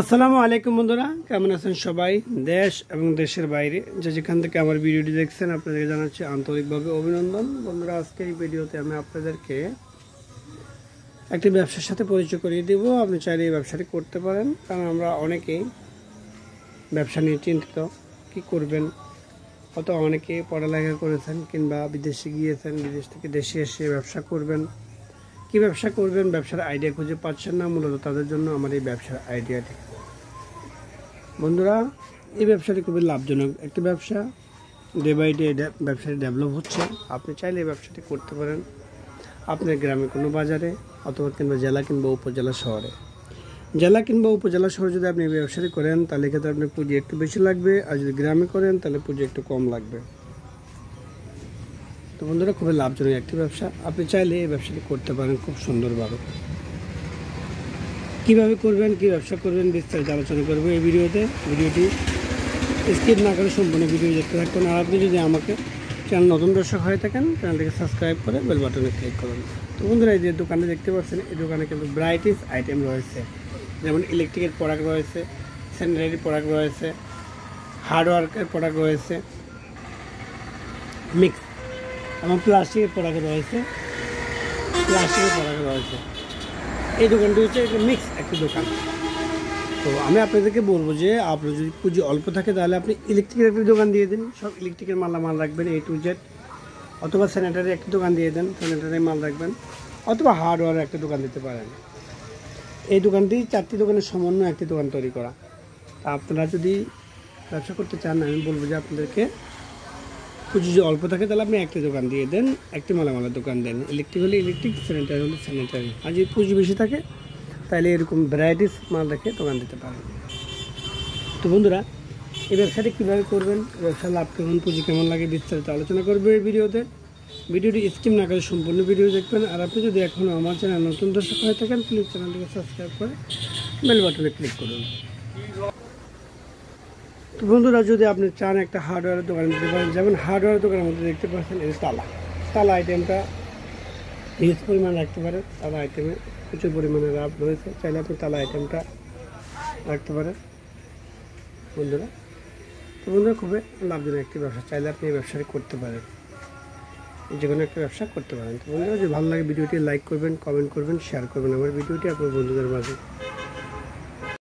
আসসালামু আলাইকুম বন্ধুরা, কেমন আছেন সবাই? দেশ এবং দেশের বাইরে যে যেখান থেকে আমার ভিডিওটি দেখছেন আপনাদেরকে জানাচ্ছি আন্তরিকভাবে অভিনন্দন। বন্ধুরা, আজকে এই ভিডিওতে আমি আপনাদেরকে একটি ব্যবসার সাথে পরিচয় করিয়ে দেব। আপনি চাইলে এই ব্যবসাটি করতে পারেন, কারণ আমরা অনেকেই ব্যবসা নিয়ে চিন্তিত কি করবেন। হয়তো অনেকে পড়ালেখা করেছেন কিংবা বিদেশে গিয়েছেন, বিদেশ থেকে দেশে এসে ব্যবসা করবেন। কি ব্যবসা করবেন, ব্যবসার আইডিয়া খুঁজে পাচ্ছেন না, মূলত তাদের জন্য আমার এই ব্যবসার আইডিয়াটি। বন্ধুরা, এই ব্যবসাটি খুবই লাভজনক একটি ব্যবসা। ডে বাই ডে ব্যবসাটি ডেভেলপ হচ্ছে। আপনি চাইলে এই ব্যবসাটি করতে পারেন আপনার গ্রামে কোনো বাজারে, অথবা কিংবা জেলা কিংবা উপজেলা শহরে। জেলা কিংবা উপজেলা শহরে যদি আপনি এই ব্যবসাটি করেন তাহলে ক্ষেত্রে আপনার পুঁজি একটু বেশি লাগবে, আর যদি গ্রামে করেন তাহলে পুঁজি একটু কম লাগবে। তো বন্ধুরা, খুবই লাভজনক একটি ব্যবসা। আপনি চাইলে এই ব্যবসাটি করতে পারেন খুব সুন্দরভাবে। কীভাবে করবেন, কী ব্যবসা করবেন বিস্তারিত আলোচনা করবো এই ভিডিওতে। ভিডিওটি স্কিপ না করে সম্পূর্ণ ভিডিও দেখতে থাকবেন। আর আপনি যদি আমাকে চ্যানেল নতুন দর্শক হয়ে থাকেন, চ্যানেলটিকে সাবস্ক্রাইব করে বেল বাটনে ক্লিক করুন। তো বন্ধুরা, এই যে দোকানে দেখতে পাচ্ছেন, এই দোকানে কিন্তু ভ্যারাইটিস আইটেম রয়েছে। যেমন ইলেকট্রিকের প্রোডাক্ট রয়েছে, স্যানিটারি প্রোডাক্ট রয়েছে, হার্ডওয়ার্কের প্রোডাক্ট রয়েছে, মিক্স এবং প্লাস্টিকের প্রোডাক্ট রয়েছে। এই দোকানটি হচ্ছে একটা মিক্স একটি দোকান। তো আমি আপনাদেরকে বলবো যে আপনার যদি পুঁজি অল্প থাকে তাহলে আপনি ইলেকট্রিকের একটি দোকান দিয়ে দিন, সব ইলেকট্রিকের মালামাল রাখবেন A to Z, অথবা স্যানিটারি একটি দোকান দিয়ে দেন, স্যানিটারি মাল রাখবেন, অথবা হার্ডওয়্যার একটা দোকান দিতে পারেন। এই দোকানটি 4টি দোকানের সমন্বয়ে একটি দোকান তৈরি করা। তা আপনারা যদি ব্যবসা করতে চান, আমি বলবো যে আপনাদেরকে পুঁজি যদি অল্প থাকে তাহলে আপনি একটি দোকান দিয়ে দেন, একটি মালামালের দোকান দেন। ইলেকট্রিক হলে ইলেকট্রিক, স্যানিটারি হলে স্যানিটারি। আর যদি পুঁজি বেশি থাকে তাহলে এরকম ভ্যারাইটিস মাল রেখে দোকান দিতে পারেন। তো বন্ধুরা, এই ব্যবসাটি কীভাবে করবেন, ব্যবসার লাভ কেমন, পুঁজি কেমন লাগে বিস্তারিত আলোচনা করবে এই ভিডিওতে। ভিডিওটি স্কিপ না করে সম্পূর্ণ ভিডিও দেখবেন। আর আপনি যদি এখনও আমার চ্যানেল নতুন দর্শক হয়ে থাকেন, প্লিজ চ্যানেলটিকে সাবস্ক্রাইব করে বেল বাটনে ক্লিক করুন। তো বন্ধুরা, যদি আপনি চান একটা হার্ডওয়্যারের দোকান দিতে পারেন, যেমন হার্ডওয়্যারের দোকানের মধ্যে দেখতে পাচ্ছেন এই তালা আইটেমটা হিউজ পরিমাণ রাখতে পারেন। তালা আইটেমে প্রচুর পরিমাণে লাভ রয়েছে, চাইলে আপনি তালা আইটেমটা রাখতে পারেন বন্ধুরা। তো বন্ধুরা, খুবই লাভজনক একটি ব্যবসা, চাইলে আপনি এই ব্যবসাটি করতে পারেন, যে কোনো একটা ব্যবসা করতে পারেন। তো বন্ধুরা, যদি ভালো লাগে ভিডিওটি লাইক করবেন, কমেন্ট করবেন, শেয়ার করবেন আমার ভিডিওটি আপনার বন্ধুদের মাঝে।